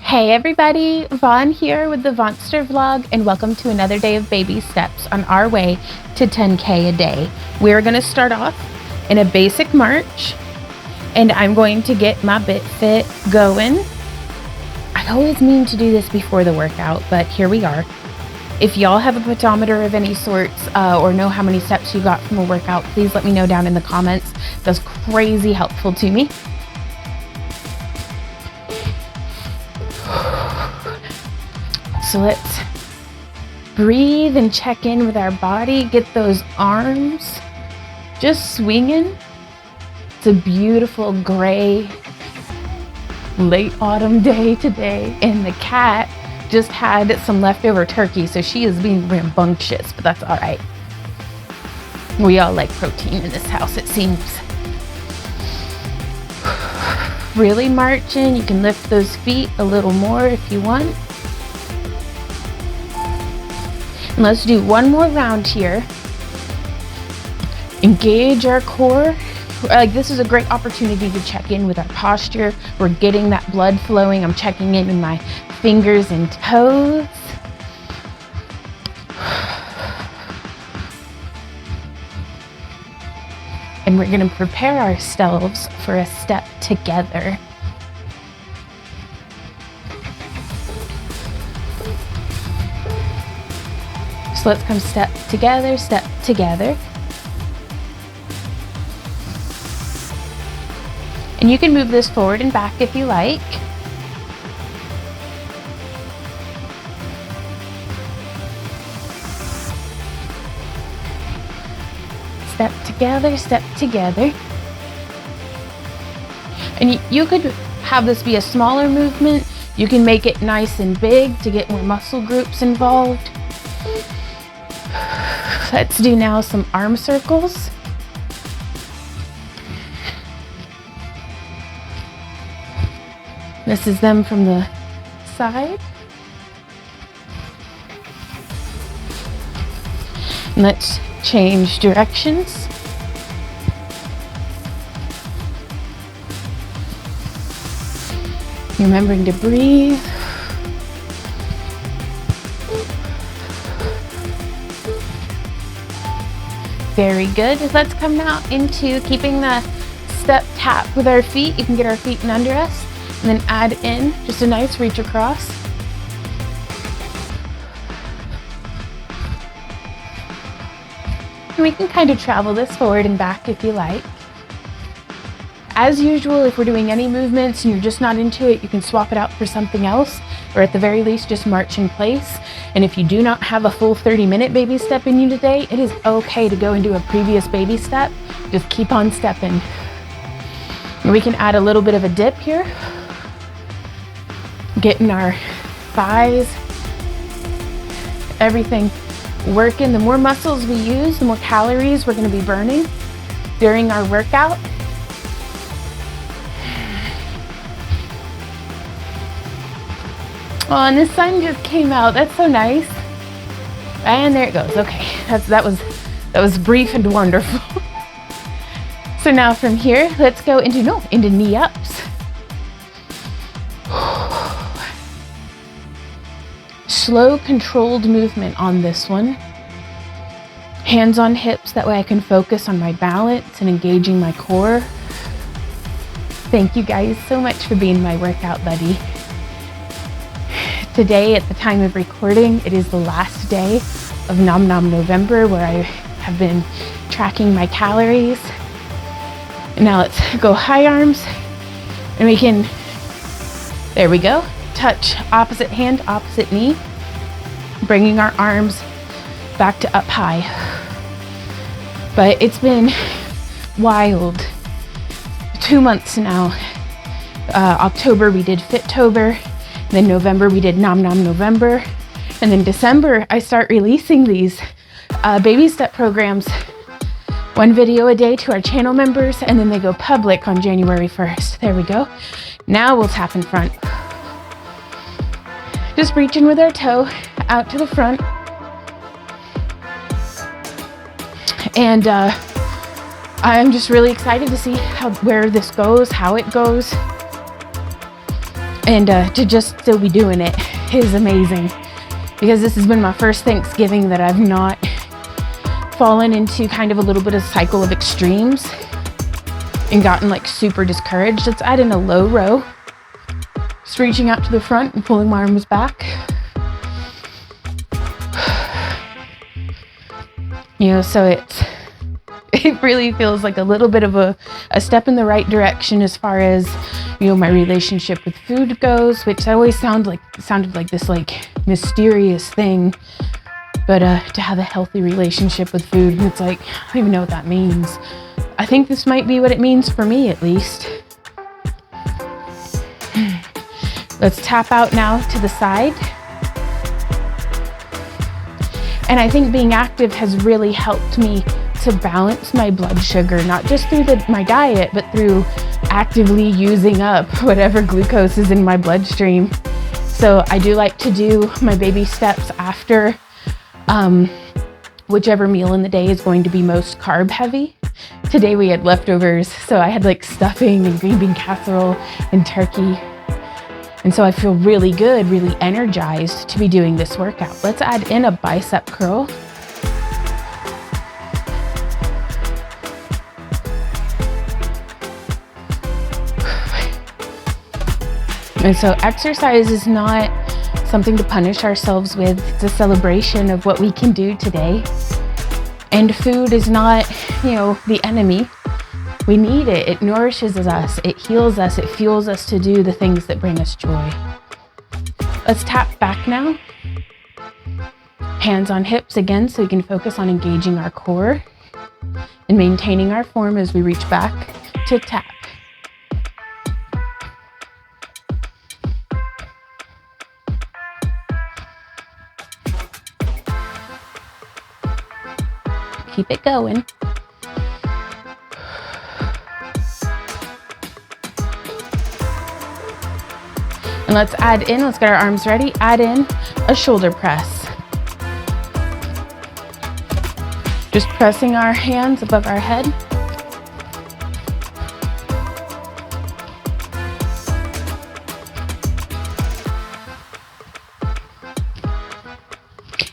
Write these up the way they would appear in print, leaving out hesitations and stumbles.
Hey everybody, Vaughn here with the Vonster vlog, and welcome to another day of baby steps on our way to 10K a day. We're gonna start off in a basic march, and I'm going to get my bit fit going. I always mean to do this before the workout, but here we are. If y'all have a pedometer of any sorts or know how many steps you got from a workout, please let me know down in the comments. That's crazy helpful to me. So let's breathe and check in with our body, get those arms just swinging. It's a beautiful gray late autumn day today, and the cat just had some leftover turkey, so she is being rambunctious, but that's all right. We all like protein in this house, it seems. Really marching. You can lift those feet a little more if you want. And let's do one more round here. Engage our core. This is a great opportunity to check in with our posture. We're getting that blood flowing. I'm checking in with my fingers and toes. And we're going to prepare ourselves for a step together. So let's come step together, step together. And you can move this forward and back if you like. Step together, step together. And you could have this be a smaller movement. You can make it nice and big to get more muscle groups involved. Let's do now some arm circles. This is them from the side. And let's change directions. Remembering to breathe. Very good. Let's come now into keeping the step tap with our feet. You can get our feet in under us and then add in just a nice reach across. And we can kind of travel this forward and back if you like. As usual, if we're doing any movements and you're just not into it, you can swap it out for something else, or at the very least, just march in place. And if you do not have a full 30-minute baby step in you today, it is okay to go into a previous baby step. Just keep on stepping. And we can add a little bit of a dip here. Getting our thighs, everything working. The more muscles we use, the more calories we're going to be burning during our workout. Oh, and the sun just came out. That's so nice. And there it goes. Okay, that was brief and wonderful. So now from here, let's go into knee ups. Slow, controlled movement on this one. Hands on hips, that way I can focus on my balance and engaging my core. Thank you guys so much for being my workout buddy. Today, at the time of recording, it is the last day of Nom Nom November, where I have been tracking my calories. And now let's go high arms, and we can, there we go, touch opposite hand, opposite knee, bringing our arms back to up high. But it's been wild. 2 months now. October we did Fittober. Then November we did Nom Nom November, and then December I start releasing these baby step programs, 1 video a day to our channel members, and then they go public on January 1st. There we go. Now we'll tap in front. Just reaching with our toe out to the front. And I'm just really excited to see where this goes, how it goes. And to just still be doing it is amazing, because this has been my first Thanksgiving that I've not fallen into kind of a little bit of cycle of extremes and gotten like super discouraged. Let's add in a low row. Just reaching out to the front and pulling my arms back. So it really feels like a little bit of a step in the right direction as far as, my relationship with food goes, which I always sounded like this like mysterious thing. But to have a healthy relationship with food, and it's like, I don't even know what that means. I think this might be what it means for me, at least. Let's tap out now to the side. And I think being active has really helped me to balance my blood sugar, not just through my diet, but through actively using up whatever glucose is in my bloodstream. So I do like to do my baby steps after whichever meal in the day is going to be most carb heavy. Today we had leftovers, so I had like stuffing and green bean casserole and turkey. And so I feel really good, really energized to be doing this workout. Let's add in a bicep curl. And so exercise is not something to punish ourselves with. It's a celebration of what we can do today. And food is not, the enemy. We need it. It nourishes us. It heals us. It fuels us to do the things that bring us joy. Let's tap back now. Hands on hips again, so we can focus on engaging our core and maintaining our form as we reach back to tap. Keep it going. And let's get our arms ready, add in a shoulder press. Just pressing our hands above our head.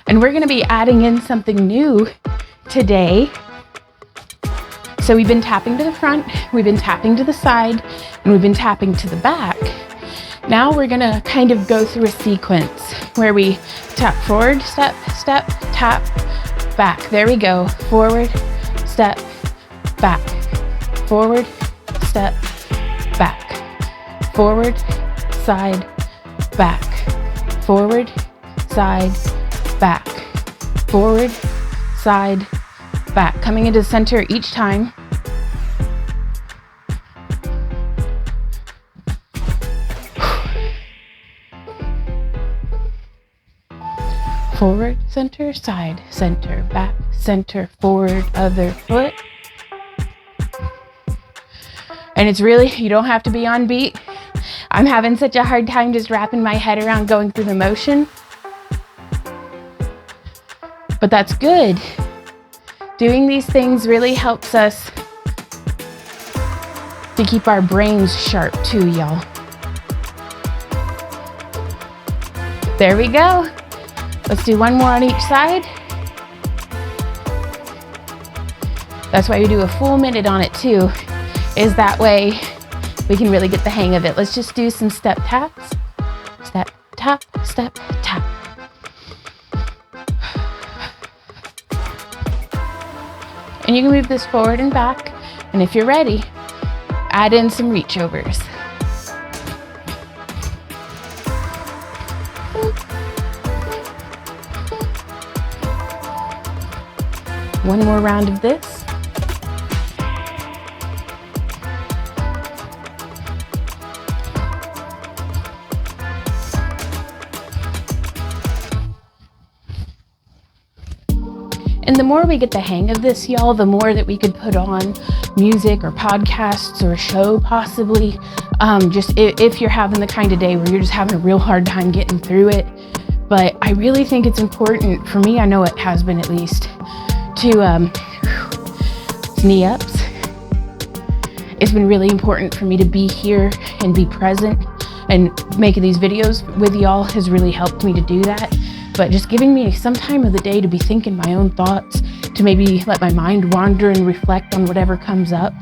And we're gonna be adding in something new today. So we've been tapping to the front, we've been tapping to the side, and we've been tapping to the back. Now we're gonna kind of go through a sequence where we tap forward, step, step, tap, back. There we go. Forward, step, back. Forward, step, back. Forward, side, back. Forward, side, back. Forward, side, back. Coming into the center each time. Forward, center, side, center, back, center, forward, other foot. And it's really, you don't have to be on beat. I'm having such a hard time just wrapping my head around going through the motion. But that's good. Doing these things really helps us to keep our brains sharp too, y'all. There we go. Let's do one more on each side. That's why we do a full minute on it too, is that way we can really get the hang of it. Let's just do some step taps. Step, tap, step, tap. And you can move this forward and back. And if you're ready, add in some reach overs. One more round of this. And the more we get the hang of this, y'all, the more that we could put on music or podcasts or a show possibly. Just if you're having the kind of day where you're just having a real hard time getting through it. But I really think it's important, for me, I know it has been at least, to knee ups. It's been really important for me to be here and be present and making these videos with y'all has really helped me to do that. But just giving me some time of the day to be thinking my own thoughts, to maybe let my mind wander and reflect on whatever comes up.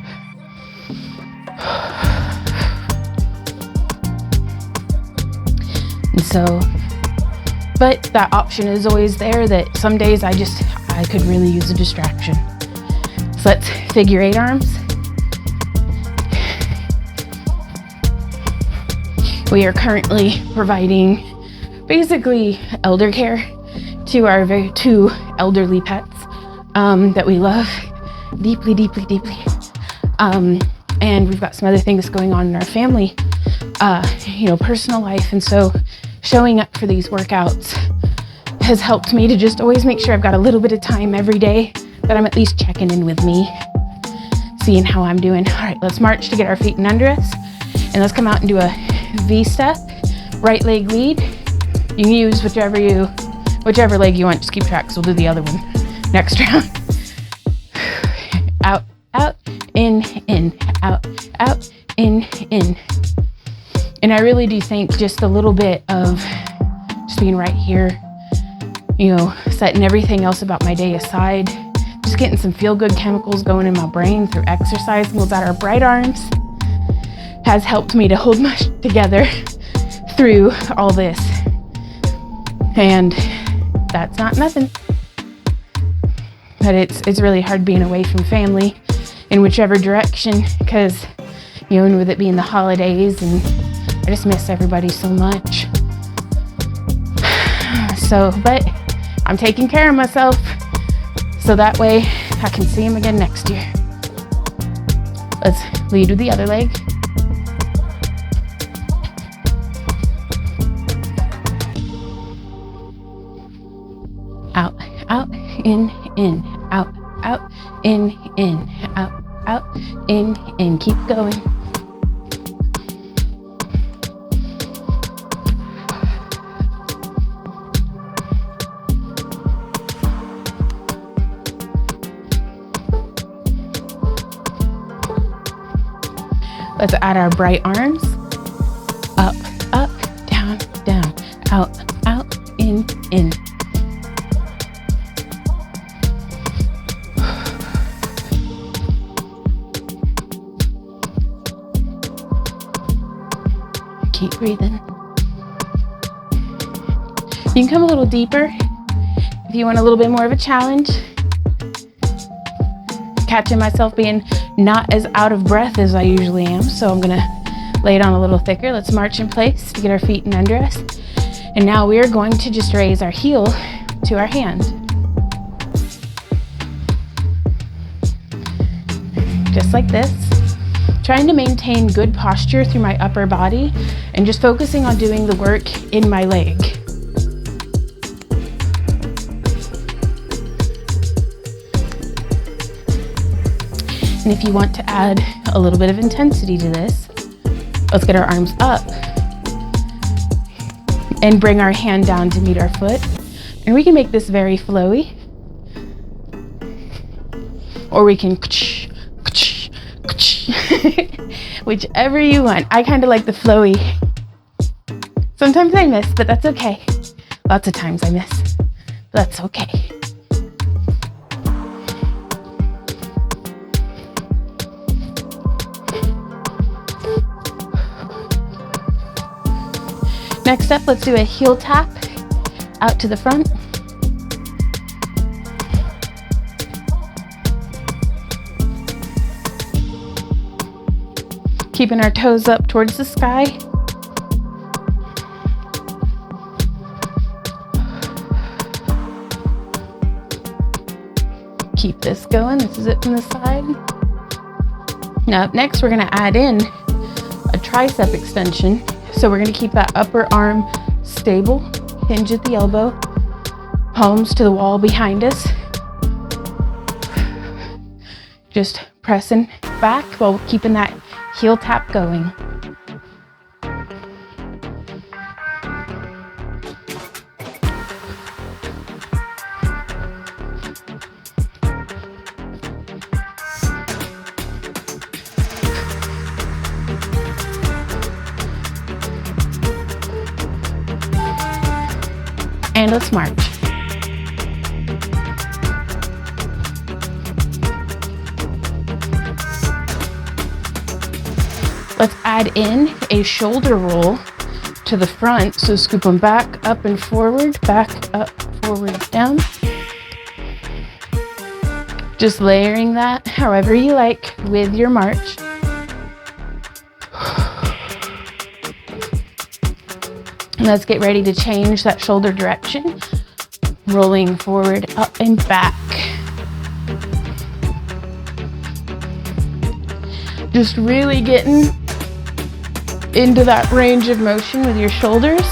And so, but that option is always there, that some days I could really use a distraction. So let's figure 8 arms. We are currently providing basically elder care to our 2 elderly pets that we love deeply, deeply, deeply. And we've got some other things going on in our family, personal life. And so showing up for these workouts has helped me to just always make sure I've got a little bit of time every day that I'm at least checking in with me, seeing how I'm doing. All right, let's march to get our feet in under us. And let's come out and do a V step, right leg lead. You can use whichever leg you want. Just keep track, so we'll do the other one next round. Out, out, in, out, out, in. And I really do think just a little bit of just being right here, setting everything else about my day aside, just getting some feel-good chemicals going in my brain through exercise and without our bright arms has helped me to hold my together through all this. And that's not nothing. But it's really hard being away from family in whichever direction, because, and with it being the holidays, and I just miss everybody so much. So, but I'm taking care of myself, so that way I can see him again next year. Let's lead with the other leg. Out, out, in, out, out, in, out, out, in, keep going. Let's add our bright arms. Up, up, down, down, out, out, in. Keep breathing. You can come a little deeper if you want a little bit more of a challenge. Catching myself being not as out of breath as I usually am, so I'm gonna lay it on a little thicker. Let's march in place to get our feet in under us. And now we are going to just raise our heel to our hand. Just like this. Trying to maintain good posture through my upper body and just focusing on doing the work in my leg. And if you want to add a little bit of intensity to this, let's get our arms up and bring our hand down to meet our foot. And we can make this very flowy. Or we can whichever you want. I kind of like the flowy. Sometimes I miss, but that's okay. Lots of times I miss, but that's okay. Next up, let's do a heel tap out to the front. Keeping our toes up towards the sky. Keep this going. This is it from the side. Now up next, we're gonna add in a tricep extension. So we're gonna keep that upper arm stable, hinge at the elbow, palms to the wall behind us. Just pressing back while keeping that heel tap going. And let's march. Let's add in a shoulder roll to the front. So scoop them back, up and forward, back, up, forward, down. Just layering that however you like with your march. And let's get ready to change that shoulder direction. Rolling forward, up and back. Just really getting into that range of motion with your shoulders.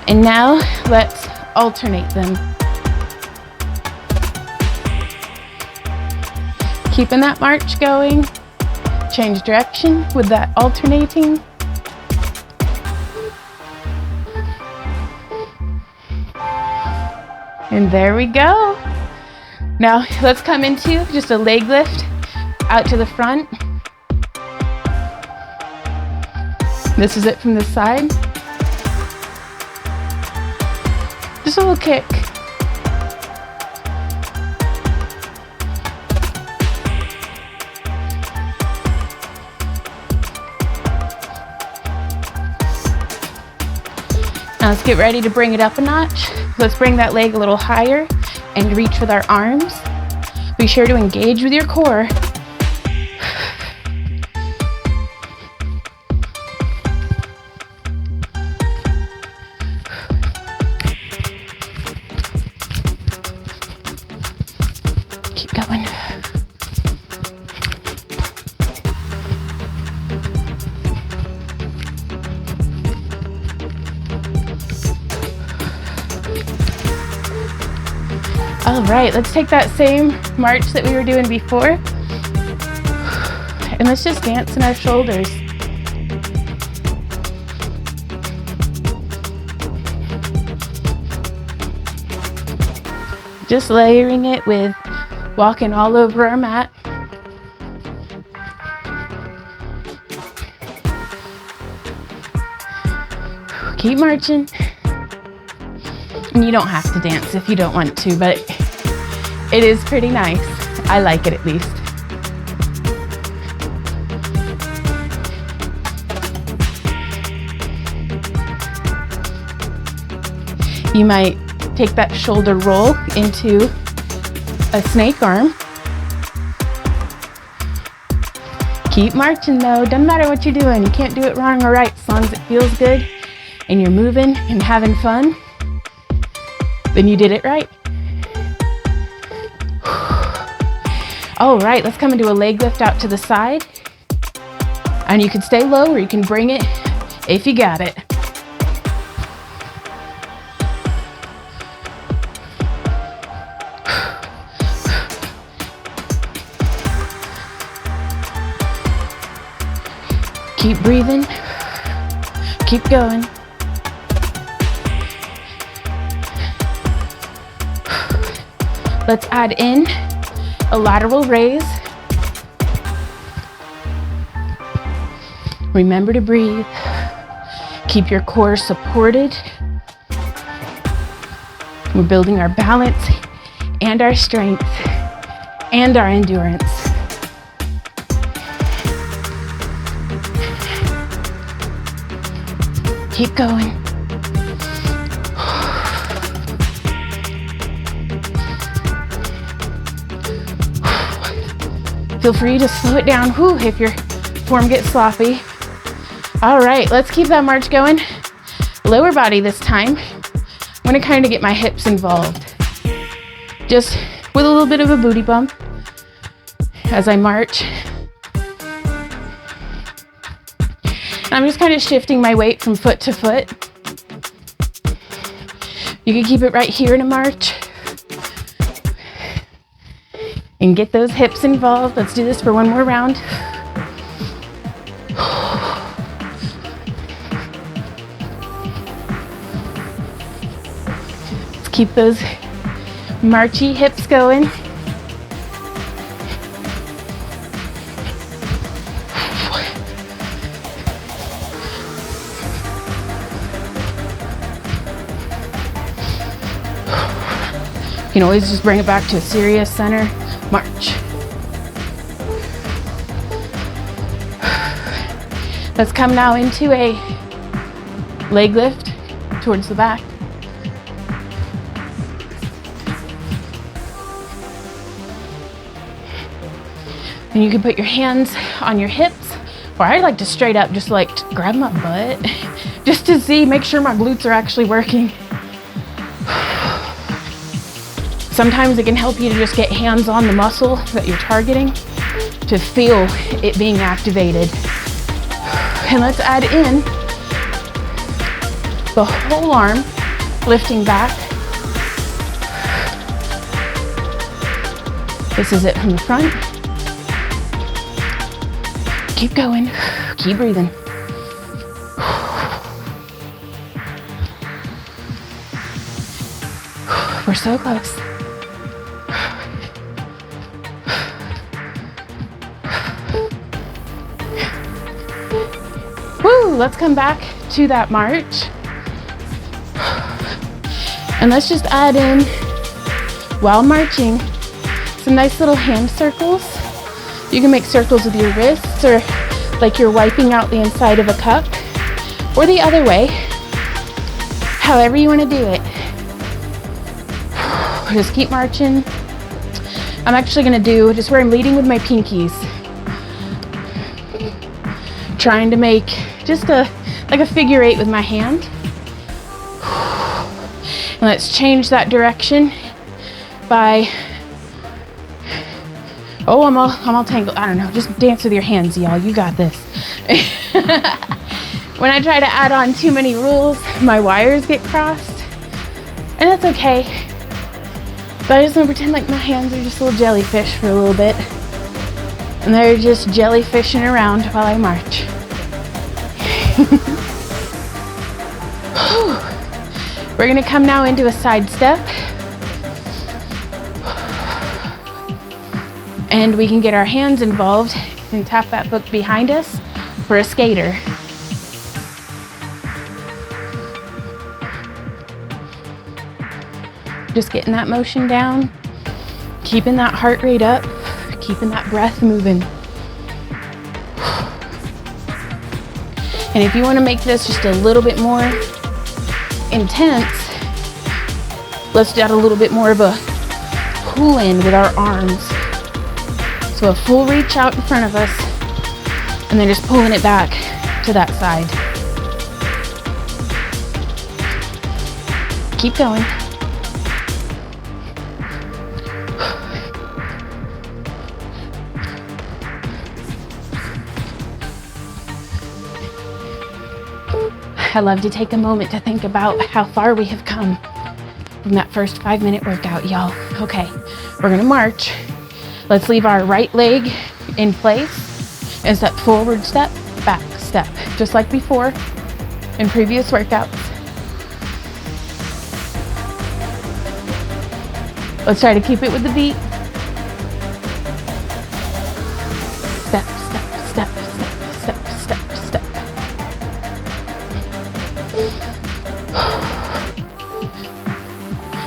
And now let's alternate them. Keeping that march going. Change direction with that alternating. And there we go. Now let's come into just a leg lift out to the front. This is it from the side. Just a little kick. Now let's get ready to bring it up a notch. Let's bring that leg a little higher and reach with our arms. Be sure to engage with your core. Keep going. All right, let's take that same march that we were doing before, and let's just dance in our shoulders. Just layering it with walking all over our mat. Keep marching. And you don't have to dance if you don't want to, but it is pretty nice. I like it at least. You might take that shoulder roll into a snake arm. Keep marching though. Doesn't matter what you're doing. You can't do it wrong or right as long as it feels good and you're moving and having fun. Then you did it right. All right, let's come into a leg lift out to the side. And you can stay low or you can bring it if you got it. Keep breathing. Keep going. Let's add in a lateral raise. Remember to breathe. Keep your core supported. We're building our balance and our strength and our endurance. Keep going. Feel free to slow it down if your form gets sloppy. All right, let's keep that march going. Lower body this time. I'm gonna kind of get my hips involved. Just with a little bit of a booty bump as I march. I'm just kind of shifting my weight from foot to foot. You can keep it right here in a march. And get those hips involved. Let's do this for one more round. Let's keep those marchy hips going. can always just bring it back to a serious center march. Let's come now into a leg lift towards the back. And you can put your hands on your hips, or I like to straight up just like grab my butt just to see, make sure my glutes are actually working. Sometimes it can help you to just get hands on the muscle that you're targeting to feel it being activated. And let's add in the whole arm, lifting back. This is it from the front. Keep going, keep breathing. We're so close. Woo, let's come back to that march. And let's just add in, while marching, some nice little hand circles. You can make circles with your wrists, or like you're wiping out the inside of a cup, or the other way, however you want to do it. Just keep marching. I'm actually going to do just where I'm leading with my pinkies, trying to make just like a figure 8 with my hand. And let's change that direction by, oh, I'm all tangled. I don't know. Just dance with your hands, y'all. You got this. When I try to add on too many rules, my wires get crossed. And that's okay. But I just want to pretend like my hands are just little jellyfish for a little bit. And they're just jellyfishing around while I march. We're going to come now into a side step. And we can get our hands involved and tap that book behind us for a skater. Just getting that motion down, keeping that heart rate up, keeping that breath moving. And if you want to make this just a little bit more intense, let's add a little bit more of a pull in with our arms. So a full reach out in front of us, and then just pulling it back to that side. Keep going. I love to take a moment to think about how far we have come from that first 5-minute workout, y'all. Okay, we're gonna march. Let's leave our right leg in place and step forward, step, back, step, just like before in previous workouts. Let's try to keep it with the beat. Step, step, step, step, step, step, step.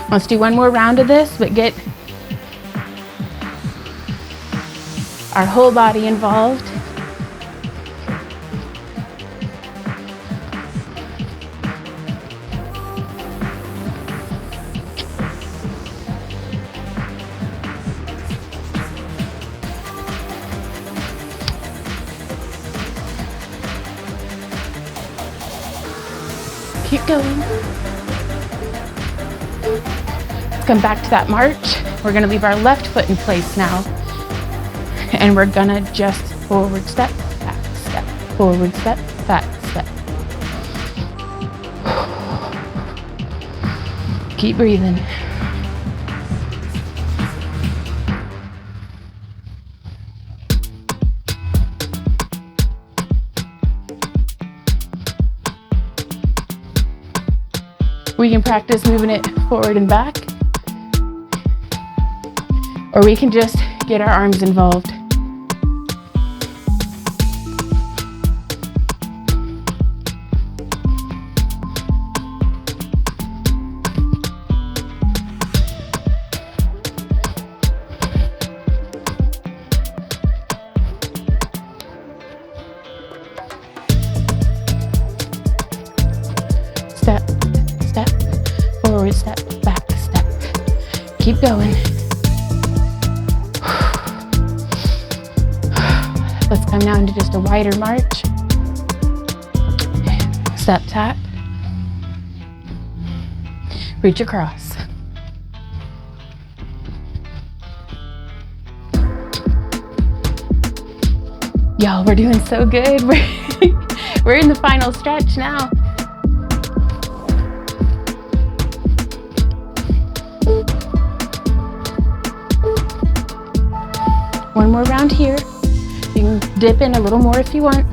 Let's do one more round of this, but get our whole body involved. Keep going. Let's come back to that march. We're gonna leave our left foot in place now. And we're gonna just forward step, back step, forward step, back step. Keep breathing. We can practice moving it forward and back, or we can just get our arms involved. Keep going. Let's come down to just a wider march. Step tap. Reach across. Y'all, we're doing so good. We're in the final stretch now. One more round here. You can dip in a little more if you want.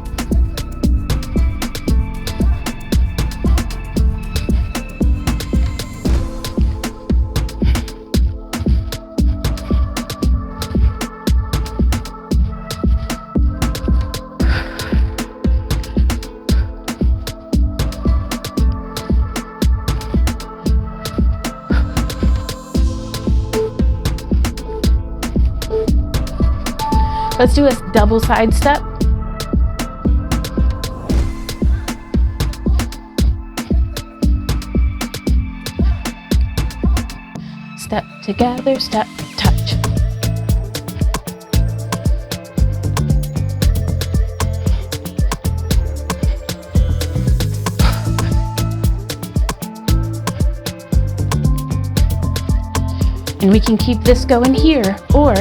Let's do a double side step. Step together, step, touch. And we can keep this going here, or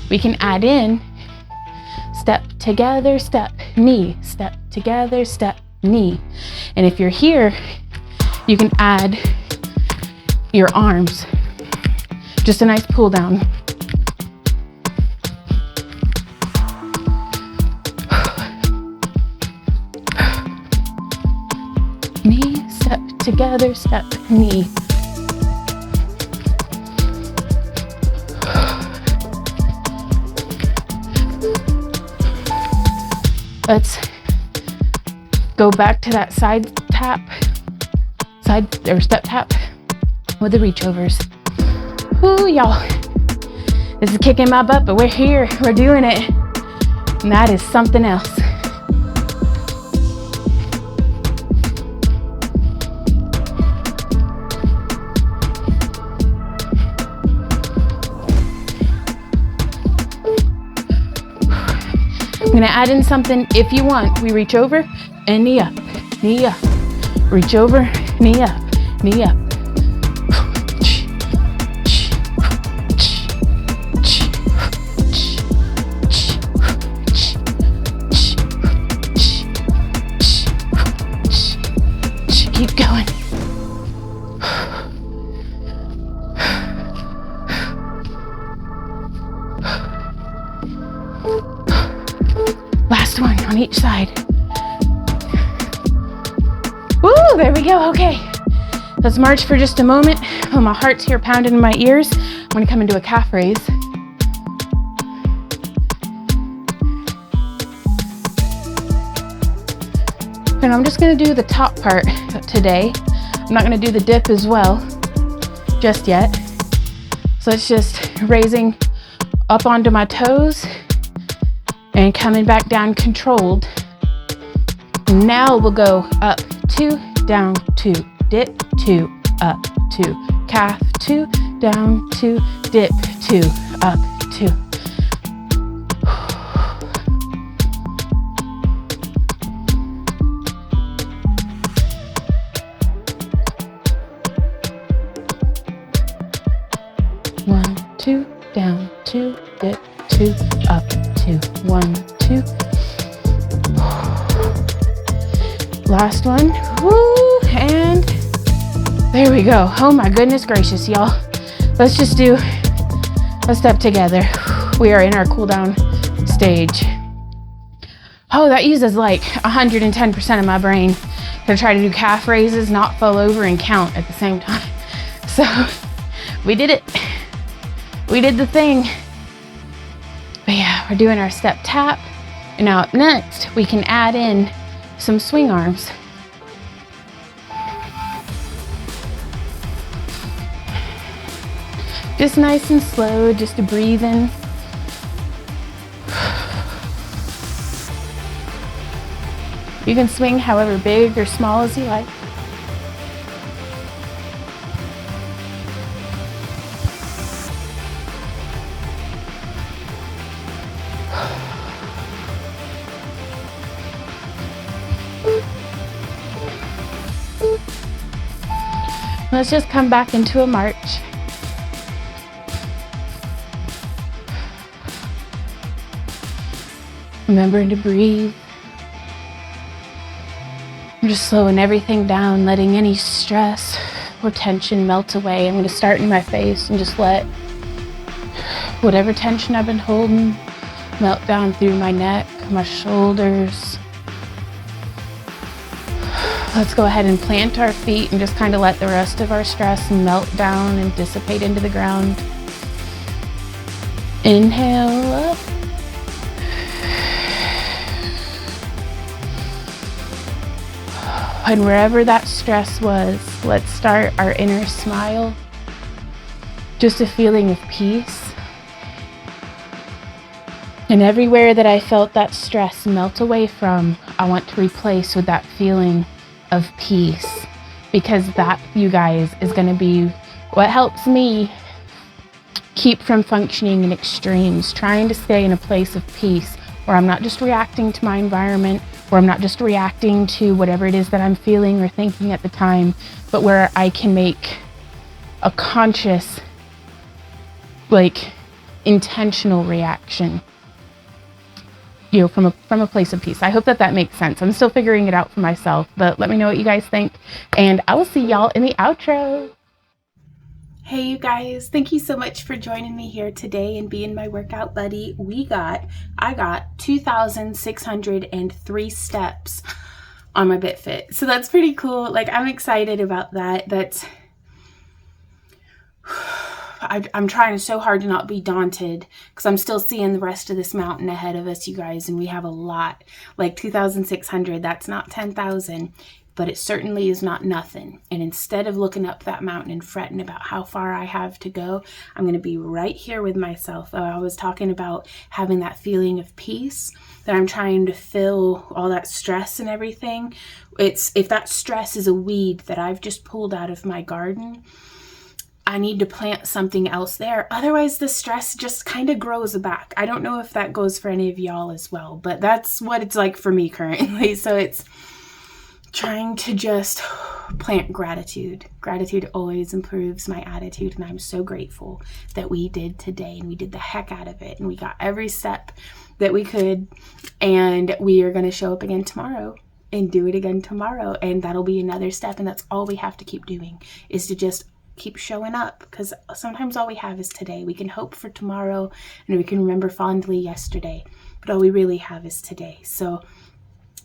we can add in step together, step, knee, step together, step, knee. And if you're here, you can add your arms. Just a nice pull down. Knee, step together, step, knee. Let's go back to that side tap, side or step tap with the reach overs. Whoo, y'all. This is kicking my butt, but we're here, we're doing it. And that is something else. I'm gonna add in something if you want. We reach over and knee up, knee up. Reach over, knee up, knee up. Keep going. Last one on each side. Woo, there we go, okay. Let's march for just a moment. Oh, my heart's here pounding in my ears. I'm gonna come into a calf raise. And I'm just gonna do the top part today. I'm not gonna do the dip as well, just yet. So it's just raising up onto my toes and coming back down controlled. Now we'll go up, 2, down, 2, dip, 2, up, 2, calf, 2, down, 2, dip, 2, up, 2. One, 2, down, 2, dip, 2, up, 2, 1, 2. Last one, woo, and there we go. Oh my goodness gracious, y'all. Let's just do a step together. We are in our cool down stage. Oh, that uses like 110% of my brain to try to do calf raises, not fall over and count at the same time. So we did it. We did the thing. But yeah, we're doing our step tap. And now up next, we can add in some swing arms. Just nice and slow, just to breathe in. You can swing however big or small as you like. Let's just come back into a march. Remembering to breathe. I'm just slowing everything down, letting any stress or tension melt away. I'm going to start in my face and just let whatever tension I've been holding melt down through my neck, my shoulders. Let's go ahead and plant our feet and just kind of let the rest of our stress melt down and dissipate into the ground. Inhale up. And wherever that stress was, let's start our inner smile. Just a feeling of peace. And everywhere that I felt that stress melt away from, I want to replace with that feeling of peace. Because that, you guys, is going to be what helps me keep from functioning in extremes, trying to stay in a place of peace where I'm not just reacting to my environment, where I'm not just reacting to whatever it is that I'm feeling or thinking at the time, but where I can make a conscious, intentional reaction, from a place of peace. I hope that makes sense. I'm still figuring it out for myself, but let me know what you guys think, and I will see y'all in the outro. Hey you guys, thank you so much for joining me here today and being my workout buddy. I got 2,603 steps on my BitFit. So that's pretty cool. I'm excited about that. I'm trying so hard to not be daunted because I'm still seeing the rest of this mountain ahead of us, you guys, and we have a lot. 2,600, that's not 10,000. But it certainly is not nothing. And instead of looking up that mountain and fretting about how far I have to go, I'm going to be right here with myself. I was talking about having that feeling of peace, that I'm trying to fill all that stress and everything. If that stress is a weed that I've just pulled out of my garden, I need to plant something else there. Otherwise, the stress just kind of grows back. I don't know if that goes for any of y'all as well, but that's what it's like for me currently. So it's trying to just plant gratitude. Gratitude always improves my attitude, and I'm so grateful that we did today, and we did the heck out of it, and we got every step that we could, and we are going to show up again tomorrow and do it again tomorrow, and that'll be another step, and that's all we have to keep doing, is to just keep showing up, because sometimes all we have is today. We can hope for tomorrow, and we can remember fondly yesterday, but all we really have is today. So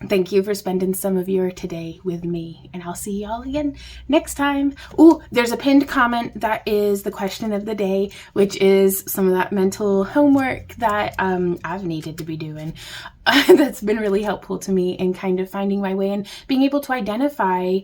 thank you for spending some of your today with me, and I'll see y'all again next time. Oh, there's a pinned comment that is the question of the day, which is some of that mental homework that I've needed to be doing. That's been really helpful to me in kind of finding my way and being able to identify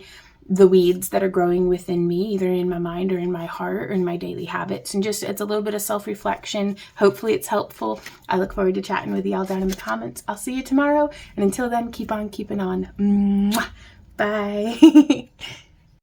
the weeds that are growing within me, either in my mind or in my heart or in my daily habits. And just, it's a little bit of self-reflection. Hopefully it's helpful. I look forward to chatting with y'all down in the comments. I'll see you tomorrow. And until then, keep on keeping on. Mwah. Bye.